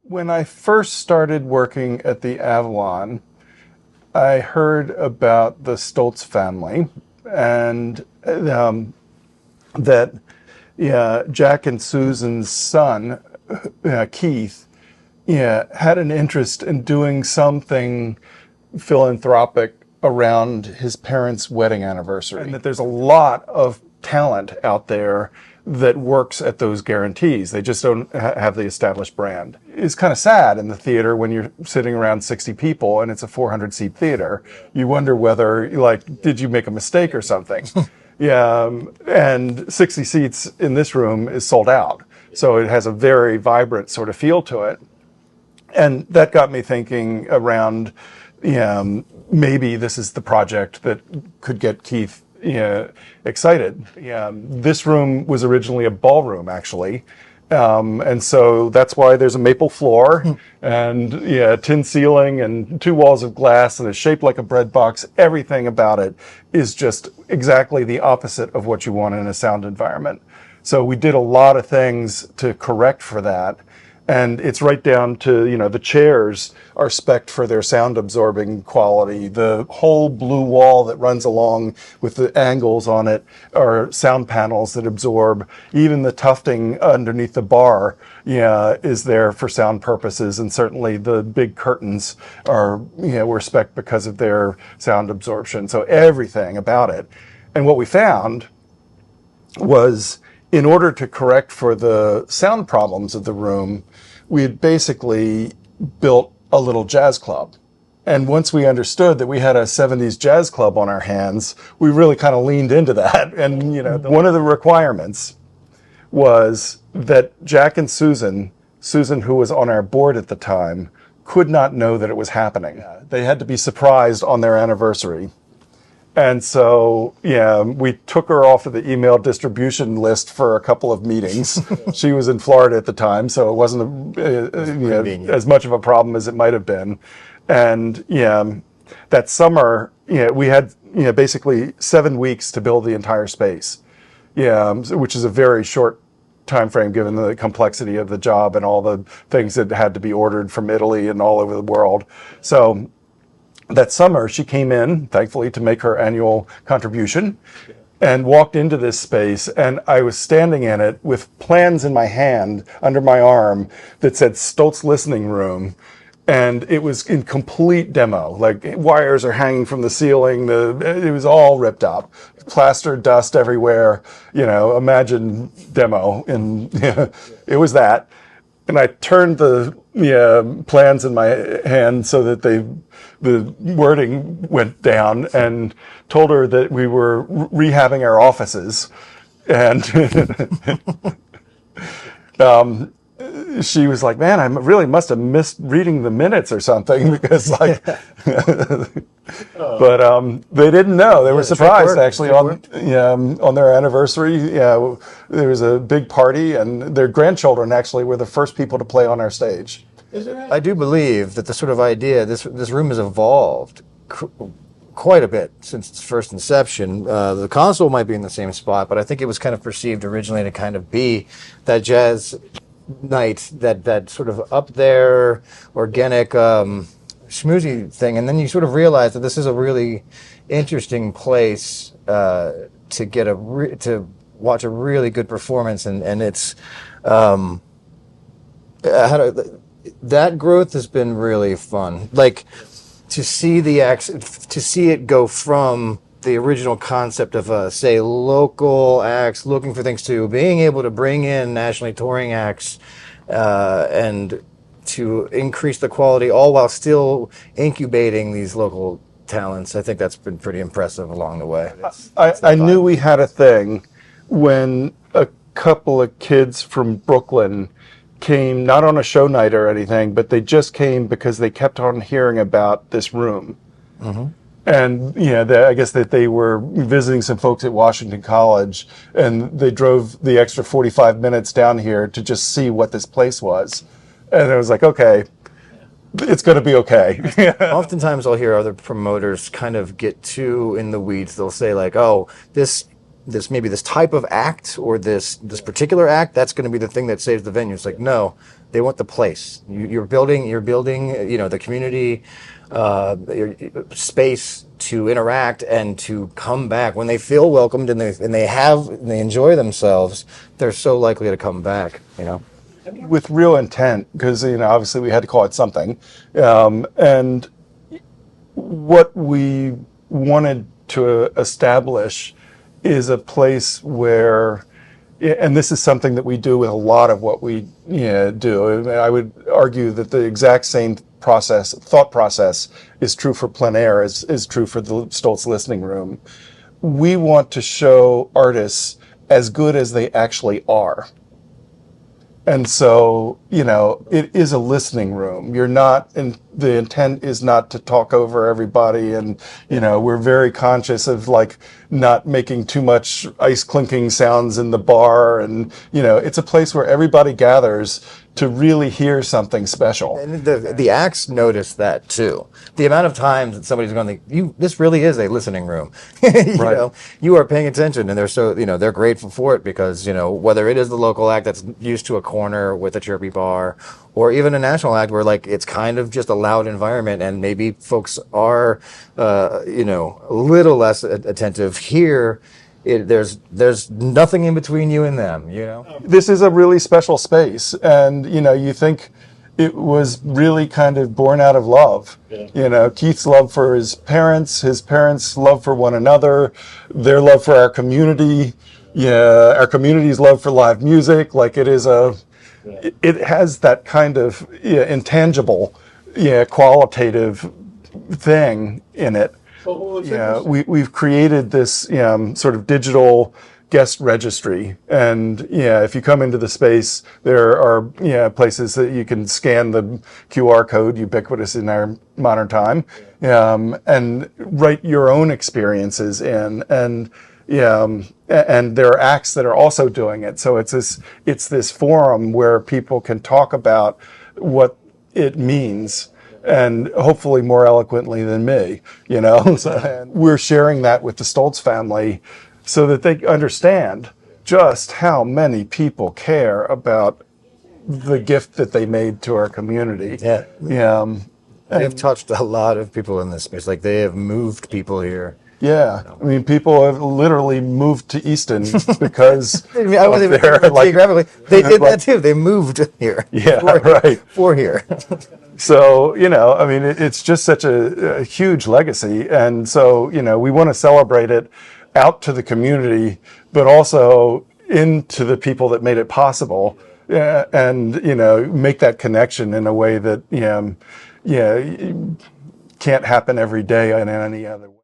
When I first started working at the Avalon, I heard about the Stoltz family and that Jack and Susan's son, Keith, had an interest in doing something philanthropic around his parents' wedding anniversary. And that there's a lot of talent out there that works at those guarantees. They just don't have the established brand. It's kind of sad in the theater when you're sitting around 60 people and it's a 400-seat theater. You wonder whether, did you make a mistake or something? And 60 seats in this room is sold out. So it has a very vibrant sort of feel to it. And that got me thinking around, maybe this is the project that could get Keith excited. This room was originally a ballroom, actually. And so that's why there's a maple floor and tin ceiling and 2 walls of glass and it's shaped like a bread box. Everything about it is just exactly the opposite of what you want in a sound environment. So we did a lot of things to correct for that. And it's right down to, the chairs are spec'd for their sound absorbing quality. The whole blue wall that runs along with the angles on it are sound panels that absorb. Even the tufting underneath the bar, is there for sound purposes. And certainly the big curtains were spec'd because of their sound absorption. So everything about it. And what we found was, in order to correct for the sound problems of the room, we had basically built a little jazz club. And once we understood that we had a 70s jazz club on our hands, we really kind of leaned into that. And, one of the requirements was that Jack and Susan, who was on our board at the time, could not know that it was happening. They had to be surprised on their anniversary. And so, we took her off of the email distribution list for a couple of meetings. She was in Florida at the time, so it wasn't as much of a problem as it might have been. And that summer, we had basically 7 weeks to build the entire space, which is a very short time frame given the complexity of the job and all the things that had to be ordered from Italy and all over the world. So that summer, she came in, thankfully, to make her annual contribution and walked into this space. And I was standing in it with plans in my hand under my arm that said Stoltz Listening Room. And it was in complete demo, like wires are hanging from the ceiling. It was all ripped up, plaster, dust everywhere, imagine demo. And it was that. And I turned the plans in my hand so that the wording went down and told her that we were rehabbing our offices. And she was like, man, I really must have missed reading the minutes or something because but they didn't know. They were surprised actually on their anniversary. There was a big party and their grandchildren actually were the first people to play on our stage. I do believe that the sort of idea, this room has evolved quite a bit since its first inception. The console might be in the same spot, but I think it was kind of perceived originally to kind of be that jazz night, that sort of up there, organic, schmoozy thing. And then you sort of realize that this is a really interesting place to get to watch a really good performance, and it's that growth has been really fun. Like to see it go from the original concept of say local acts looking for things to being able to bring in nationally touring acts and to increase the quality, all while still incubating these local talents. I think that's been pretty impressive along the way. I knew we had a thing when a couple of kids from Brooklyn came, not on a show night or anything, but they just came because they kept on hearing about this room. Mm-hmm. And, I guess that they were visiting some folks at Washington College, and they drove the extra 45 minutes down here to just see what this place was. And it was like, okay, it's going to be okay. Oftentimes I'll hear other promoters kind of get too in the weeds. They'll say like, oh, this maybe this type of act or this particular act, that's going to be the thing that saves the venue. It's like, no, they want the place. You're building, the community your space to interact and to come back when they feel welcomed and they enjoy themselves. They're so likely to come back. With real intent, because obviously we had to call it something, and what we wanted to establish is a place where, and this is something that we do with a lot of what we do. I would argue that the exact same thought process is true for plein air, is true for the Stoltz Listening Room. We want to show artists as good as they actually are. And so, it is a listening room. You're not, and the intent is not to talk over everybody. And, we're very conscious of not making too much ice clinking sounds in the bar. And, it's a place where everybody gathers to really hear something special. And the acts notice that too. The amount of times that somebody's going to think, this really is a listening room. Right. You are paying attention, and they're so, they're grateful for it because, whether it is the local act that's used to a corner with a chirpy bar, or even a national act where it's kind of just a loud environment and maybe folks are, a little less attentive here. There's nothing in between you and them, This is a really special space, and you think it was really kind of born out of love. Yeah. Keith's love for his parents love for one another, their love for our community, our community's love for live music. It has that kind of intangible, qualitative thing in it. We've created this sort of digital guest registry, and if you come into the space, there are places that you can scan the QR code, ubiquitous in our modern time, and write your own experiences in, and there are acts that are also doing it. So it's this forum where people can talk about what it means, and hopefully more eloquently than me, So, we're sharing that with the Stoltz family so that they understand just how many people care about the gift that they made to our community. Yeah. They've touched a lot of people in this space. They have moved people here. Yeah, I mean, people have literally moved to Easton because I wasn't even geographically. They did that too. They moved here. Yeah, for here. So, I mean, it's just such a huge legacy. And so, we want to celebrate it out to the community, but also into the people that made it possible, and, make that connection in a way that, can't happen every day in any other way.